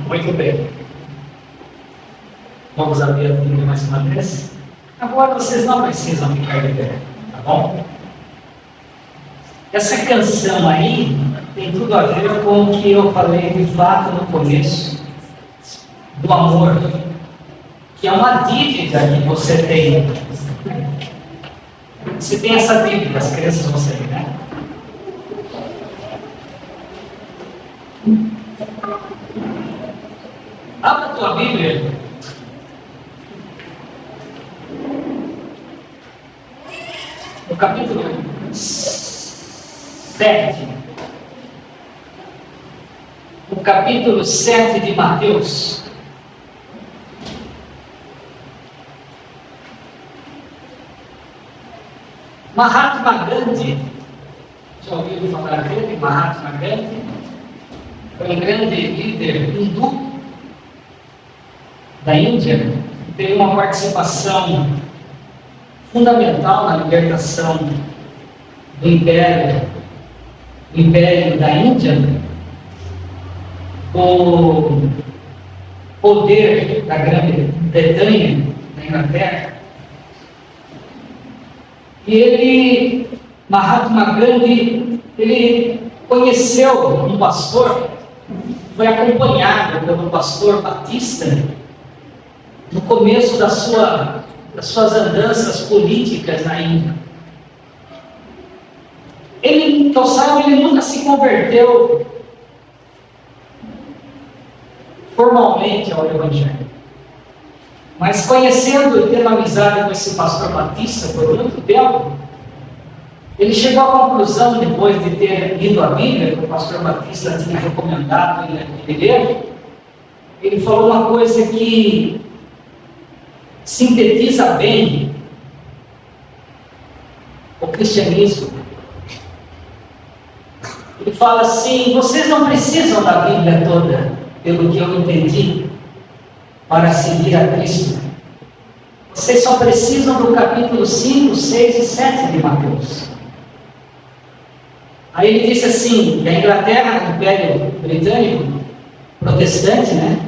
Muito bem. Vamos abrir a Bíblia mais uma vez. Agora vocês não precisam ficar de pé, tá bom? Essa canção aí tem tudo a ver com o que eu falei de fato no começo, do amor, que é uma dívida que você tem. Você tem essa dívida, as crianças vão sair, né? Abra a tua Bíblia. No capítulo 7. No capítulo 7 de Mateus. Mahatma Gandhi, já ouviu falar dele? Mahatma Gandhi foi um grande líder hindu da Índia, teve uma participação fundamental na libertação do Império da Índia, o poder da Grã-Bretanha, da Inglaterra. E ele, Mahatma Gandhi, ele conheceu um pastor, foi acompanhado pelo pastor Batista no começo das suas andanças políticas na Índia. Ele, que eu saiba, ele nunca se converteu formalmente ao Evangelho. Mas conhecendo e tendo amizade com esse pastor Batista por muito tempo, ele chegou à conclusão, depois de ter lido a Bíblia, que o pastor Batista tinha recomendado ele ler, ele falou uma coisa que sintetiza bem o cristianismo. Ele fala assim: vocês não precisam da Bíblia toda, pelo que eu entendi, para seguir a Cristo. Vocês só precisam do capítulo 5, 6 e 7 de Mateus. Aí ele disse assim, que a Inglaterra, o Império Britânico, protestante, né,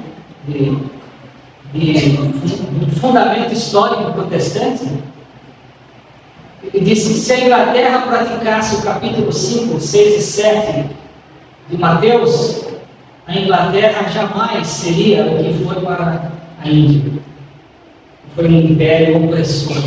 de fundamento histórico protestante, ele disse que se a Inglaterra praticasse o capítulo 5, 6 e 7 de Mateus, a Inglaterra jamais seria o que foi para a Índia. Foi um império opressor.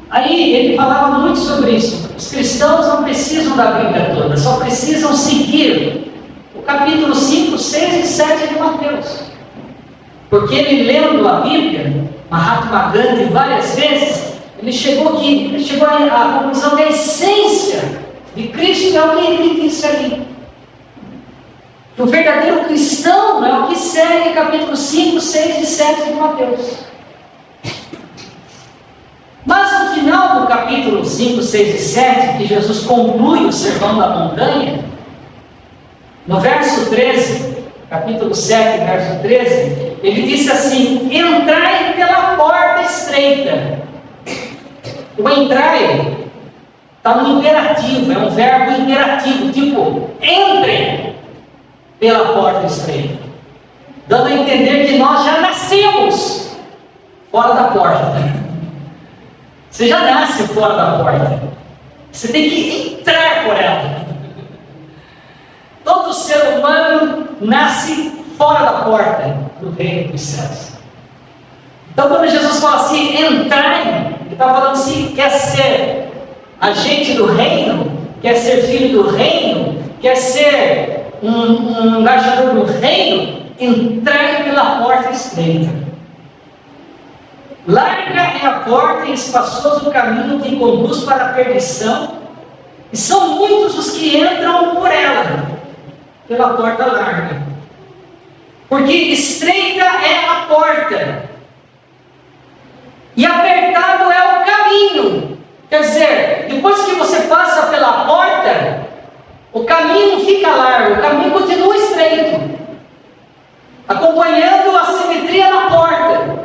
Aí ele falava muito sobre isso. Os cristãos não precisam da Bíblia toda, só precisam seguir o capítulo 5, 6 e 7 de Mateus. Porque ele, lendo a Bíblia, Mahatma Gandhi, várias vezes, ele chegou à conclusão que a essência de Cristo é o que ele disse ali. Que o verdadeiro cristão é o que segue capítulo 5, 6 e 7 de Mateus. Mas no final do capítulo 5, 6 e 7, que Jesus conclui o Sermão da Montanha, no verso 13, capítulo 7, verso 13, ele disse assim: entrai pela porta estreita. O entrai está no imperativo, é um verbo imperativo, tipo, entrem pela porta estreita, dando a entender que nós já nascemos fora da porta. Você já nasce fora da porta, você tem que entrar por ela. Todo ser humano nasce fora da porta do reino dos céus. Então quando Jesus fala assim, entrai, ele está falando assim, quer ser agente do reino, quer ser filho do reino, quer ser um embaixador do reino, entrai pela porta estreita. Larga é a porta e espaçoso o caminho que conduz para a perdição, e são muitos os que entram por ela, pela porta larga. Porque estreita é a porta, e apertado é o caminho. Quer dizer, depois que você passa pela porta, o caminho fica largo, o caminho continua estreito, acompanhando a simetria da porta,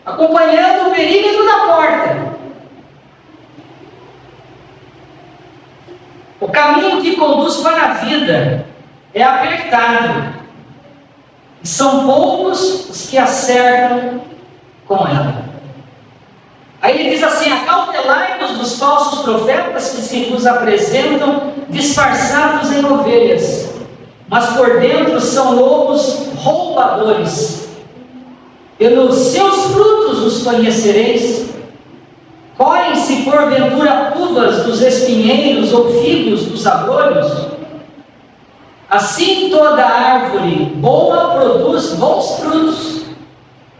acompanhando o perímetro da porta. O caminho que conduz para a vida é apertado, e são poucos os que acertam com ela. Aí ele diz assim: acautelai-vos dos falsos profetas que se vos apresentam disfarçados em ovelhas, mas por dentro são lobos roubadores. Pelos seus frutos os conhecereis. Colhem-se porventura uvas dos espinheiros ou figos dos abrolhos? Assim toda árvore boa produz bons frutos,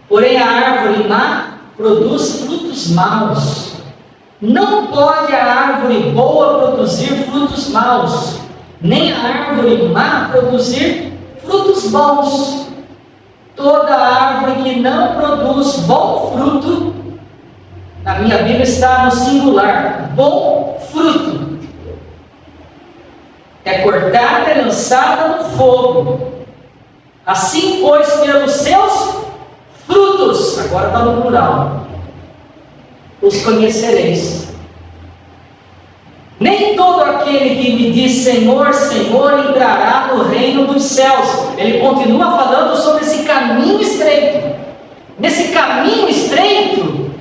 porém a árvore má produz frutos maus. Não pode a árvore boa produzir frutos maus, nem a árvore má produzir frutos bons. Toda árvore que não produz bom fruto, na minha Bíblia está no singular, bom fruto, é cortada e lançada no fogo. Assim, pois, pelos seus frutos, agora está no plural, os conhecereis. Nem todo aquele que me diz Senhor, Senhor, entrará no reino dos céus. Ele continua falando sobre esse caminho estreito. Nesse caminho estreito,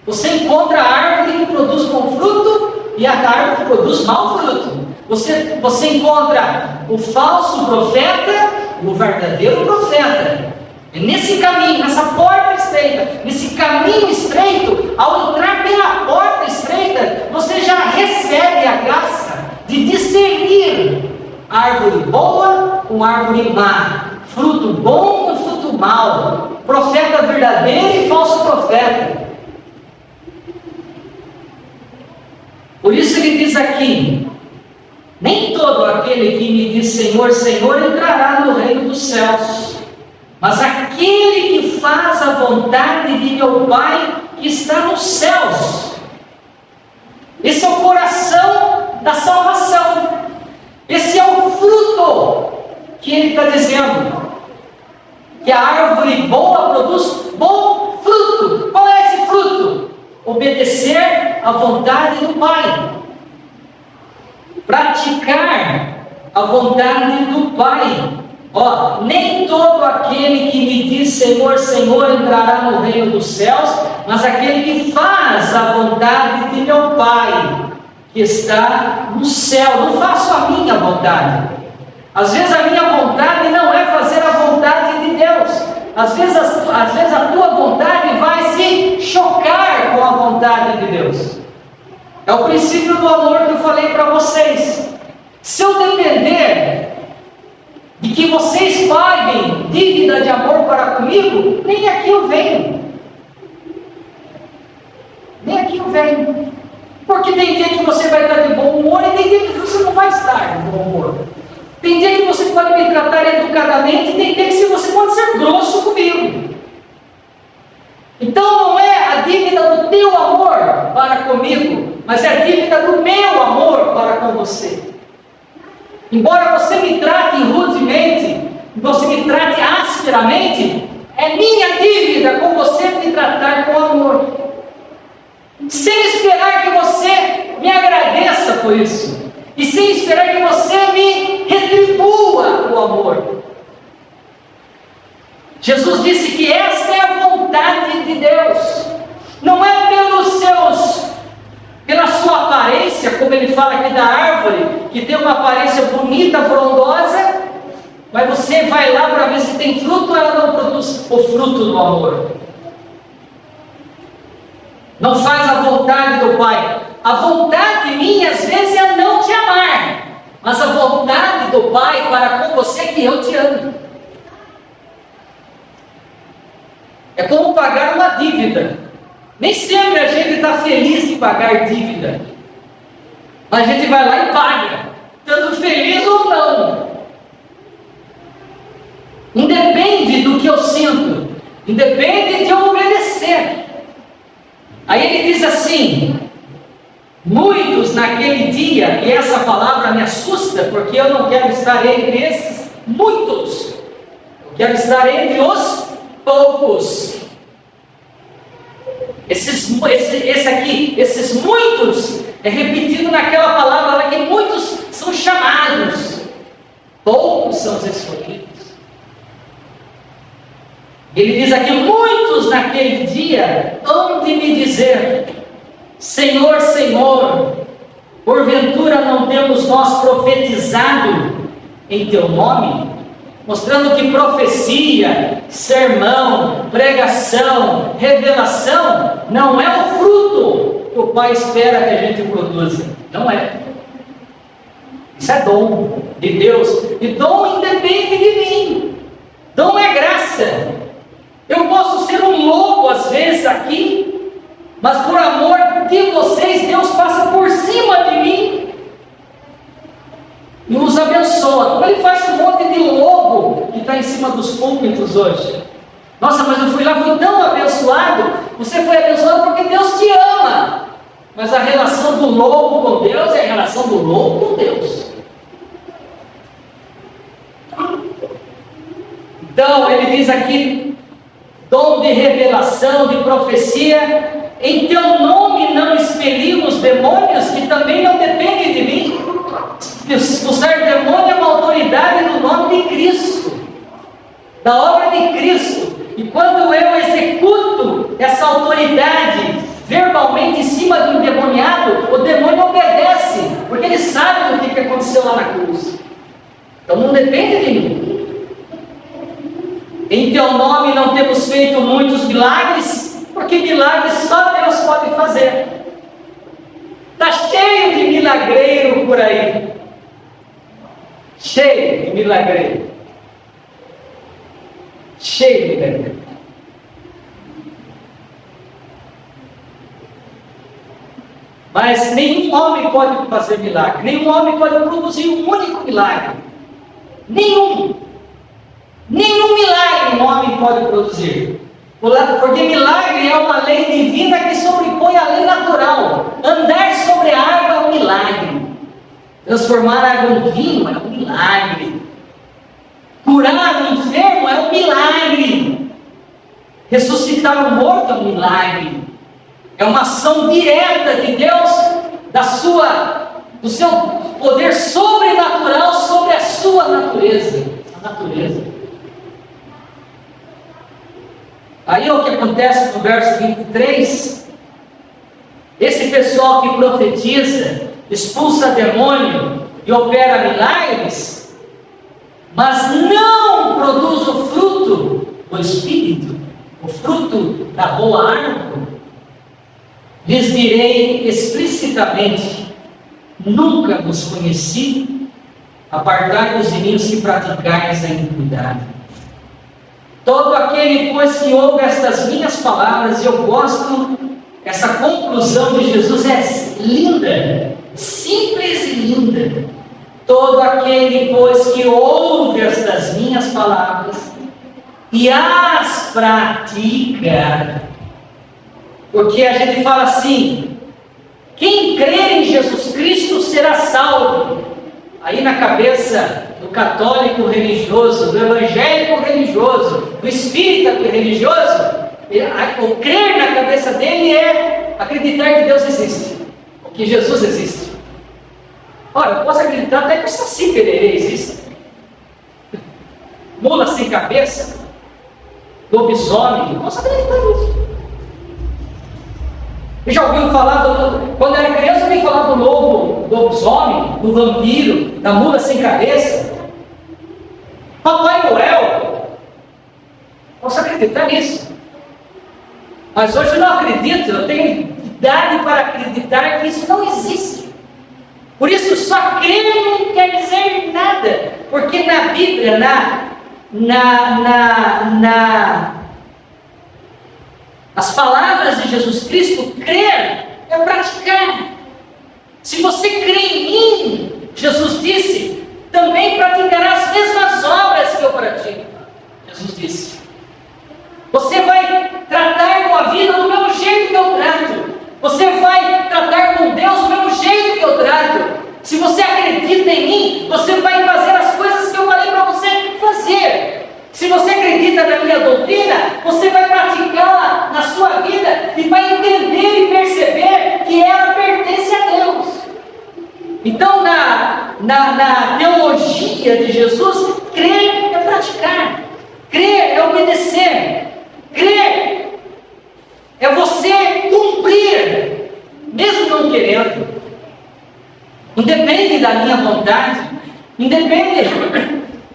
você encontra a árvore que produz bom fruto e a árvore que produz mau fruto. Você encontra o falso profeta e o verdadeiro profeta. E nesse caminho, nessa porta estreita, nesse caminho estreito, ao entrar pela porta estreita, você já recebe a graça de discernir árvore boa com árvore má, fruto bom com fruto mau, profeta verdadeiro e falso profeta. Por isso ele diz aqui: nem todo aquele que me diz Senhor, Senhor entrará no reino dos céus, mas aquele que faz a vontade de meu Pai que está nos céus. Esse é o coração da salvação. Esse é o fruto que ele está dizendo. Que a árvore boa produz bom fruto. Qual é esse fruto? Obedecer à vontade do Pai. Praticar a vontade do Pai. Nem todo aquele que me diz Senhor, Senhor entrará no reino dos céus, mas aquele que faz a vontade de meu Pai que está no céu. Não faço a minha vontade. Às vezes a minha vontade não é fazer a vontade de Deus. Às vezes a tua vontade vai se chocar com a vontade de Deus. É o princípio do amor que eu falei para vocês. Se eu depender de que vocês paguem dívida de amor para comigo, nem aqui eu venho. Nem aqui eu venho. Porque tem dia que você vai estar de bom humor e tem dia que você não vai estar de bom humor. Tem dia que você pode me tratar educadamente e tem dia que você pode ser grosso comigo. Então não é a dívida do teu amor para comigo, mas é a dívida do meu amor para com você. Embora você me trate rudemente, você me trate asperamente, é minha dívida com você te tratar com amor, sem esperar que você me agradeça por isso, e sem esperar que você me retribua o amor. Jesus disse que esta é a vontade de Deus, não é pela sua aparência, como ele fala aqui da árvore, que tem uma aparência bonita, frondosa, mas você vai lá para ver se tem fruto, ela não produz o fruto do amor. Não faz a vontade do Pai. A vontade minha, às vezes, é não te amar, mas a vontade do Pai para com você é que eu te ame. É como pagar uma dívida. Nem sempre a gente está feliz de pagar dívida, mas a gente vai lá e paga, estando feliz ou não. Independe do que eu sinto, independe de eu obedecer. Aí ele diz assim: muitos naquele dia, e essa palavra me assusta, porque eu não quero estar entre esses muitos, eu quero estar entre os poucos. Esses muitos, é repetido naquela palavra lá que muitos são chamados. poucos são os escolhidos. Ele diz aqui: muitos naquele dia hão de me dizer: Senhor, Senhor, porventura não temos nós profetizado em teu nome? Mostrando que profecia, sermão, pregação, revelação não é o fruto que o Pai espera que a gente produza. Não é. Isso é dom de Deus. E dom independe de mim. Dom é graça. Eu posso ser um lobo às vezes aqui, mas por amor de vocês, Deus passa por cima de mim e os abençoa. Como Ele faz com um monte de lobo que está em cima dos púlpitos hoje. Nossa, mas eu fui lá, fui tão abençoado. Você foi abençoado porque Deus te ama. Mas a relação do lobo com Deus é a relação do lobo com Deus. Então, ele diz aqui: dom de revelação, de profecia, em teu nome não expelimos demônios, que também não dependem de mim. Expulsar demônio é uma autoridade no nome de Cristo, da obra de Cristo. E quando eu executo essa autoridade verbalmente em cima do endemoniado, o demônio obedece, porque ele sabe do que aconteceu lá na cruz. Então não depende de mim. Em teu nome não temos feito muitos milagres, porque milagres só Deus pode fazer. Está cheio de milagreiro por aí. Cheio de milagreiro. Cheio de milagreiro. Mas nenhum homem pode fazer milagre. Nenhum homem pode produzir um único milagre. Nenhum milagre um homem pode produzir. Porque milagre é uma lei divina que sobrepõe a lei natural. Andar sobre a água é um milagre. Transformar a água em vinho é um milagre. Curar o enfermo é um milagre. Ressuscitar o morto é um milagre. É uma ação direta de Deus, do seu poder sobrenatural sobre a sua natureza. A natureza. Aí o que acontece no verso 23, esse pessoal que profetiza, expulsa demônio e opera milagres, mas não produz o fruto do Espírito, o fruto da boa árvore, lhes direi explicitamente: nunca vos conheci, apartai-vos de mim os que praticais a iniquidade. Todo aquele, pois, que ouve estas minhas palavras, e eu gosto, essa conclusão de Jesus é linda, simples e linda. Todo aquele, pois, que ouve estas minhas palavras e as pratica. Porque a gente fala assim: quem crer em Jesus Cristo será salvo. Aí na cabeça do católico religioso, do evangélico religioso, do espírita religioso, o crer na cabeça dele é acreditar que Deus existe, que Jesus existe. Ora, eu posso acreditar até que o Saci Pererê existe. Mula sem cabeça, lobisomem, eu posso acreditar nisso. Eu já ouviu falar, quando era criança, eu ouvi falar do lobo, do lobisomem, do vampiro, da mula sem cabeça. Papai Noel, posso acreditar nisso. Mas hoje eu não acredito, eu tenho idade para acreditar que isso não existe. Por isso, só crer não quer dizer nada, porque na Bíblia, as palavras de Jesus Cristo, crer é praticar. Se você crê em mim, Jesus disse, também praticará as mesmas obras que eu pratico. Jesus disse. Você vai tratar com a vida do mesmo jeito que eu trato. Você vai tratar com Deus do mesmo jeito que eu trato. Se você acredita em mim, você vai fazer as coisas que eu falei para você fazer. Se você acredita na minha doutrina, você vai praticá-la na sua vida e vai entender e perceber que ela pertence a Deus. Então, na teologia ousadia de Jesus, crer é praticar, crer é obedecer, crer é você cumprir, mesmo não querendo. Independe da minha vontade, independe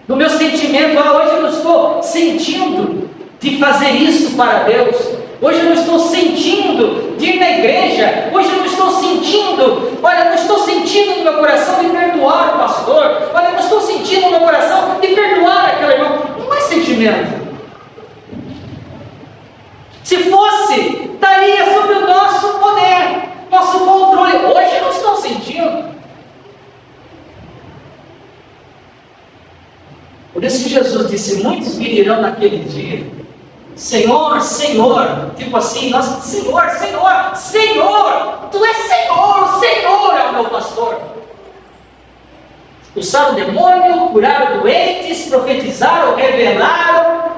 do meu sentimento. Hoje eu não estou sentindo de fazer isso para Deus. Hoje eu não estou sentindo de ir na igreja. Hoje eu não estou sentindo, olha, não estou sentindo no meu coração de perdoar o pastor. Olha, não estou sentindo no meu coração de perdoar aquele irmão. Não é sentimento. Se fosse, estaria sob o nosso poder, nosso controle. Hoje eu não estou sentindo. Por isso que Jesus disse: muitos me dirão naquele dia: Senhor, Senhor, tipo assim, nossa, Senhor, Senhor, Senhor, Tu és Senhor, o Senhor é o meu pastor. Expulsaram o demônio, curaram doentes, profetizaram, revelaram,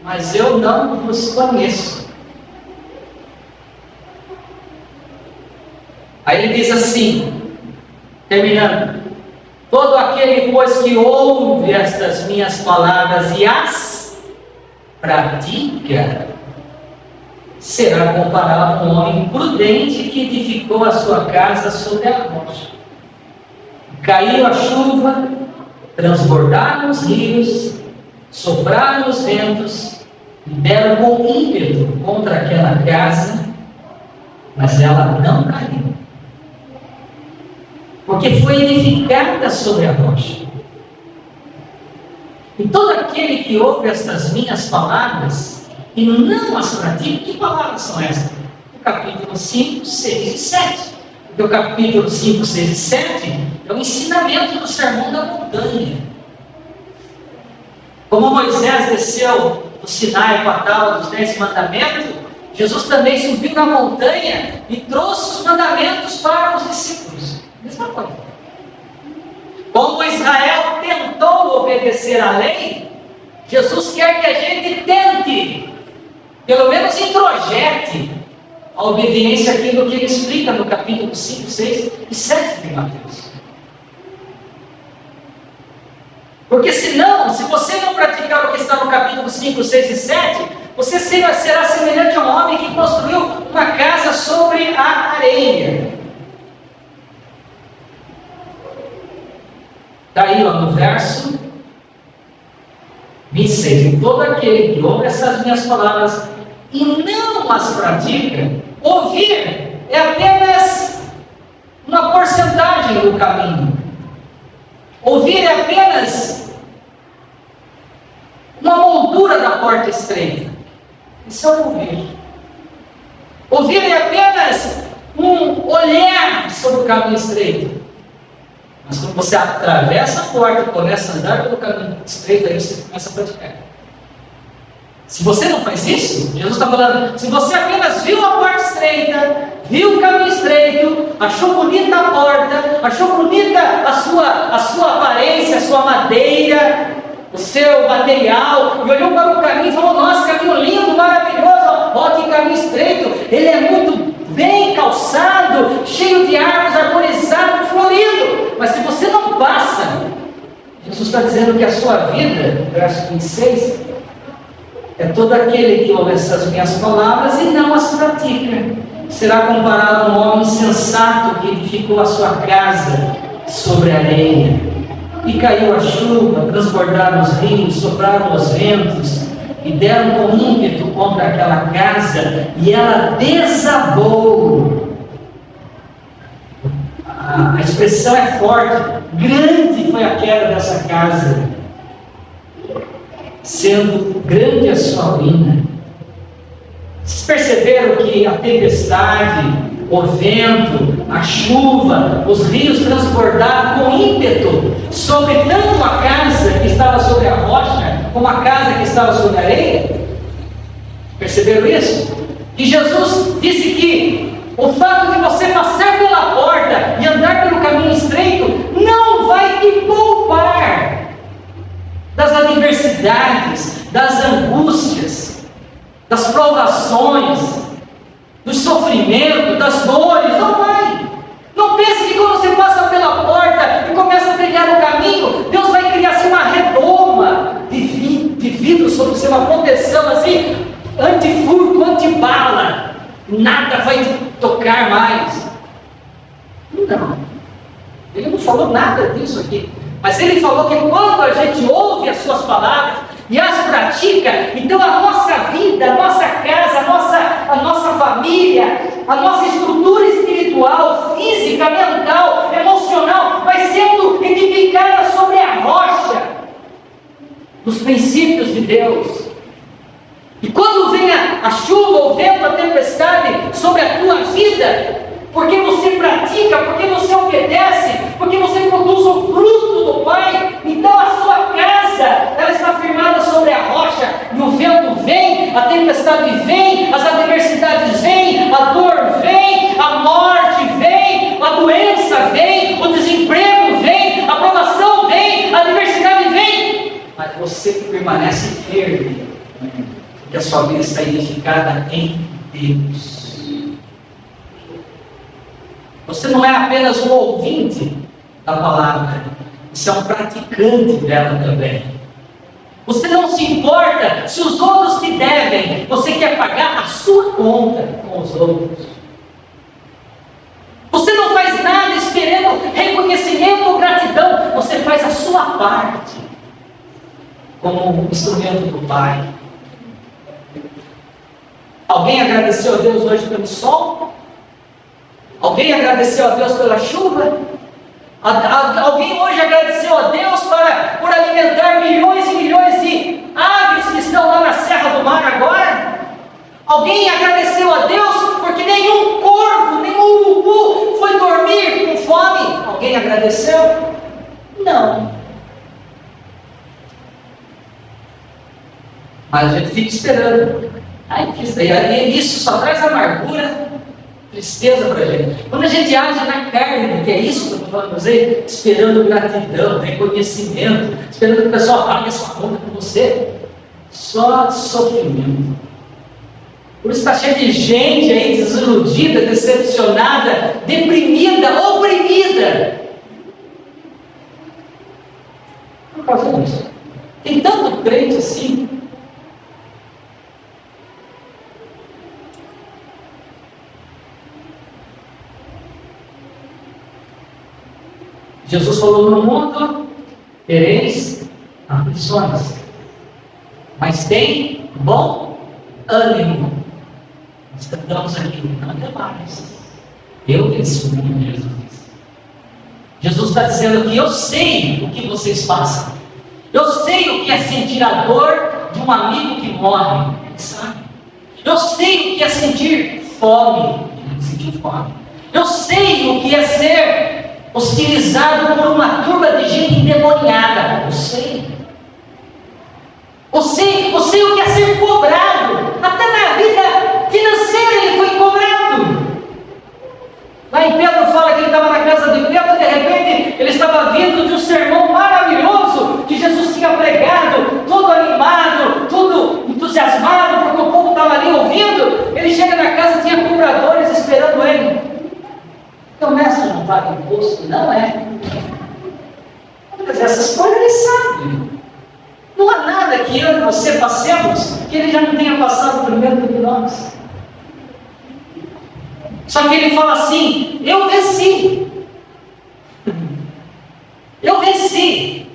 mas eu não vos conheço. Aí ele diz assim, terminando: todo aquele, pois, que ouve estas minhas palavras e as pratica, será comparado a um homem prudente que edificou a sua casa sobre a rocha. Caiu a chuva, transbordaram os rios, sopraram os ventos, e deram com ímpeto contra aquela casa, mas ela não caiu, porque foi edificada sobre a rocha. E todo aquele que ouve estas minhas palavras e não as pratica, que palavras são estas? O capítulo 5, 6 e 7. Porque o capítulo 5, 6 e 7 é o ensinamento do Sermão da Montanha. Como Moisés desceu do Sinai com a tábua dos 10 mandamentos, Jesus também subiu na montanha e trouxe os mandamentos para os discípulos. Mesma coisa. Como Israel tentou obedecer à lei, Jesus quer que a gente tente, pelo menos introjete, a obediência àquilo que ele explica no capítulo 5, 6 e 7 de Mateus. Porque senão, se você não praticar o que está no capítulo 5, 6 e 7, você será semelhante a um homem que construiu uma casa sobre a areia. Está aí, ó, no verso 26. E todo aquele que ouve essas minhas palavras e não as pratica, ouvir é apenas uma porcentagem do caminho. Ouvir é apenas uma moldura da porta estreita. Isso é ouvir. Ouvir é apenas um olhar sobre o caminho estreito. Mas quando você atravessa a porta e começa a andar pelo caminho estreito, aí você começa a praticar. Se você não faz isso, Jesus está falando, se você apenas viu a porta estreita, viu o caminho estreito, achou bonita a porta, achou bonita a sua aparência, a sua madeira, o seu material, e olhou para o caminho e falou: nossa, caminho lindo, maravilhoso, ó, que caminho estreito, ele é muito bem calçado, cheio de árvores, arborizado, florido. Mas se você não passa, Jesus está dizendo que a sua vida, verso 26, é todo aquele que ouve essas minhas palavras e não as pratica. Será comparado a um homem insensato que edificou a sua casa sobre a areia. E caiu a chuva, transbordaram os rios, sopraram os ventos, e deram com ímpeto contra aquela casa, e ela desabou. A expressão é forte. Grande foi a queda dessa casa, sendo grande a sua ruína. Vocês perceberam que a tempestade, o vento, a chuva, os rios transbordaram com ímpeto sobre tanto a casa que estava sobre a rocha, como a casa que estava sobre a areia? Perceberam isso? E Jesus disse que o fato de você passar pela porta e andar pelo caminho estreito não vai te poupar das adversidades, das angústias, das provações, do sofrimento, das dores. Não vai. Não pense que quando você passa pela porta e começa a trilhar o caminho, Deus nada vai te tocar mais. Não, ele não falou nada disso aqui, mas ele falou que quando a gente ouve as suas palavras e as pratica, então a nossa vida, a nossa casa, a nossa família, a nossa estrutura espiritual, física, mental, emocional, vai sendo edificada sobre a rocha dos princípios de Deus. E quando vem a chuva, o vento, a tempestade sobre a tua vida, porque você pratica, porque você obedece, porque você produz o fruto do Pai, então a sua casa, ela está firmada sobre a rocha, e o vento vem, a tempestade vem, as adversidades vêm, a dor vem, a morte vem, a doença vem, o desemprego vem, a provação vem, a adversidade vem, mas você permanece firme, porque a sua vida está edificada em Deus. Você não é apenas um ouvinte da palavra, você é um praticante dela também. Você não se importa se os outros te devem, você quer pagar a sua conta com os outros. Você não faz nada esperando reconhecimento ou gratidão, você faz a sua parte como instrumento do Pai. Alguém agradeceu a Deus hoje pelo sol? Alguém agradeceu a Deus pela chuva? Alguém hoje agradeceu a Deus por alimentar milhões e milhões de aves que estão lá na Serra do Mar agora? Alguém agradeceu a Deus porque nenhum corvo, nenhum urubu foi dormir com fome? Alguém agradeceu? Não. Mas a gente fica esperando. E isso só traz amargura, tristeza para a gente. Quando a gente age na carne, que é isso que eu estou falando para você, esperando gratidão, reconhecimento, esperando que o pessoal pague a sua conta com você, só sofrimento. Por isso está cheio de gente aí desiludida, decepcionada, deprimida, oprimida. Por causa disso. Tem tanto crente assim. Jesus falou: no mundo tereis aflições, mas tem bom ânimo. Nós cantamos aqui: não é mais, eu venci o mundo. Jesus disse. Jesus está dizendo que eu sei o que vocês passam, eu sei o que é sentir a dor de um amigo que morre, sabe? Eu sei o que é sentir fome, eu sei o que é ser hostilizado por uma turma de gente endemoniada. Eu sei o que é ser cobrado. Até na vida financeira ele foi cobrado. Lá em Pedro fala que ele estava na casa de Pedro, de repente ele estava vindo de um sermão maravilhoso que Jesus tinha pregado, todo animado, todo entusiasmado, porque o povo estava ali ouvindo. Ele chega na casa e tinha cobradores esperando ele. O mestre não paga imposto? Não é. Mas essas coisas ele sabe. Não há nada que eu e você passemos que ele já não tenha passado primeiro do que nós. Só que ele fala assim: eu venci. Eu venci.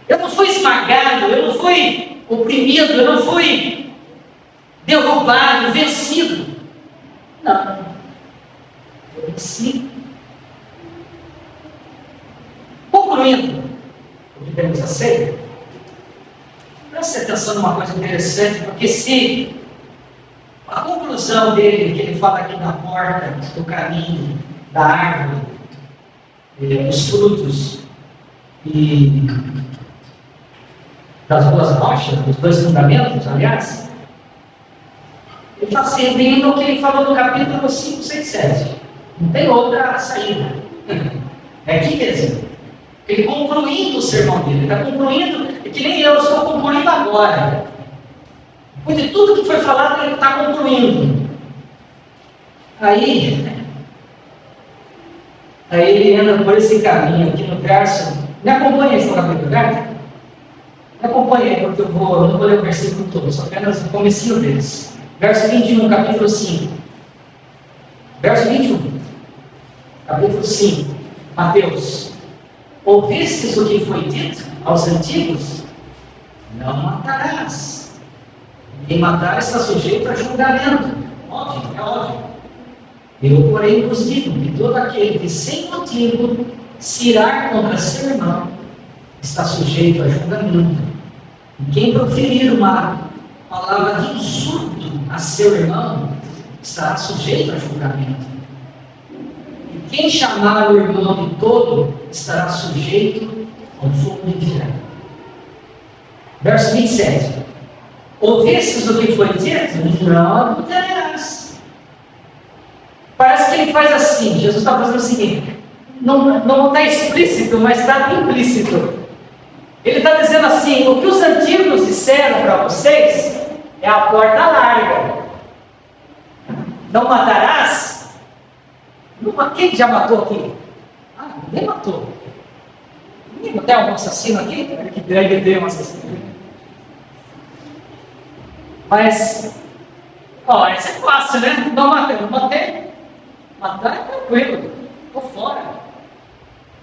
Eu não fui esmagado, eu não fui oprimido, eu não fui derrubado, vencido. Não. Sim. Concluindo o que temos a ceia, preste atenção numa coisa interessante, porque se a conclusão dele, que ele fala aqui da porta, do caminho, da árvore, dos frutos e das duas rochas, dos dois fundamentos, aliás, ele está se referindo ao que ele falou no capítulo 5, 6, 7. Não tem outra saída. É aqui mesmo. Ele concluindo o sermão dele. Ele está concluindo, é que nem eu estou concluindo agora. Depois de tudo que foi falado, ele está concluindo. Aí ele anda por esse caminho aqui no verso. Me acompanha esse capítulo, né? Me acompanha aí, porque eu não vou ler o versículo todo, só apenas o comecinho deles. Verso 21, capítulo 5. Verso 21, capítulo 5. Mateus. Ouvistes o que foi dito aos antigos? Não matarás. Quem matar está sujeito a julgamento. Óbvio, é óbvio. Eu, porém, vos digo que todo aquele que sem motivo se irá contra seu irmão está sujeito a julgamento. E quem proferir uma palavra de insulto a seu irmão estará sujeito a julgamento. E quem chamar o irmão de tolo estará sujeito ao fogo do inferno. Verso 27. Ouvistes o que foi dito? Não adulterarás. Parece que ele faz assim. Jesus está fazendo o seguinte: não está explícito, mas está implícito. Ele está dizendo assim: o que os antigos disseram para vocês é a porta larga. Não matarás? Quem já matou aqui? Ninguém matou. Ninguém tem algum assassino aqui? Que deve ter um assassino. Mas, isso é fácil, né? Não matei. Matar é tranquilo. Estou fora.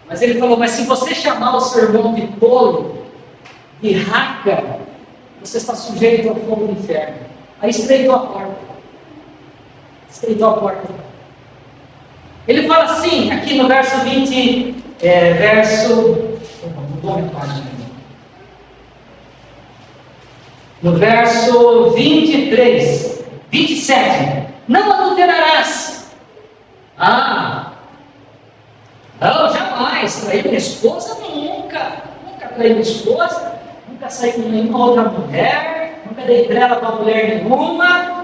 Mas ele falou: mas se você chamar o seu irmão de tolo, de raca, você está sujeito ao fogo do inferno. Aí estreitou a porta. Ele fala assim, aqui no verso 20, no verso 23, 27, não adulterarás. Não, jamais, trair minha esposa, nunca traí minha esposa, nunca saí com nenhuma outra mulher, nunca dei trela para mulher nenhuma.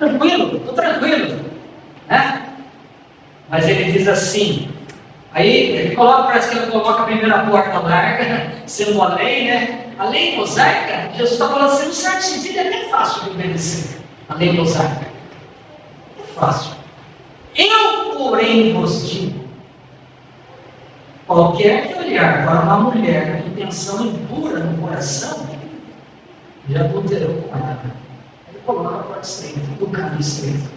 Estou tranquilo, né? Mas ele diz assim, aí ele coloca, parece que ele coloca a primeira porta larga, sendo a lei, né? A lei mosaica, Jesus está falando assim, no certo sentido é bem fácil de obedecer a lei mosaica. É fácil. Eu, porém, vos digo, qualquer que olhar para uma mulher com intenção impura no coração, já adulterou com ela. Coloca a porta estreita, o caminho estreito.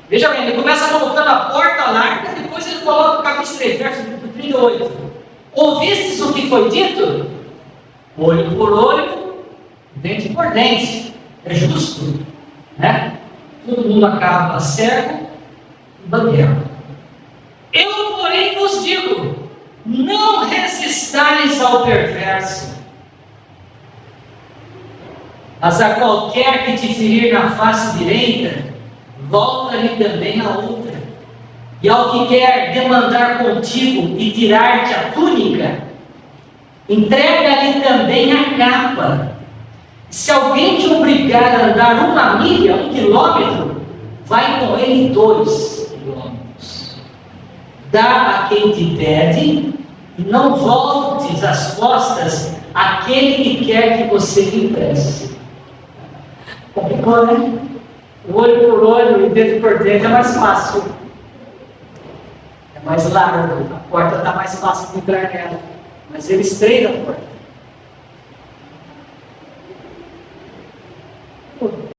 Veja bem, ele começa colocando a porta larga, depois ele coloca o caminho estreito, verso 38. Ouvistes o que foi dito? Olho por olho, dente por dente. É justo, né? Todo mundo acaba cego e banguelo. Eu, porém, vos digo: não resistais ao perverso, mas a qualquer que te ferir na face direita, volta-lhe também a outra. E ao que quer demandar contigo e tirar-te a túnica, entrega-lhe também a capa. Se alguém te obrigar a andar 1 milha, 1 quilômetro, vai com ele 2 quilômetros. Dá a quem te pede, e não voltes as costas àquele que quer que você lhe empreste. Complicou, né? O olho por olho e dentro por dentro é mais fácil. É mais largo. A porta está mais fácil de entrar nela. Mas ele estreita a porta.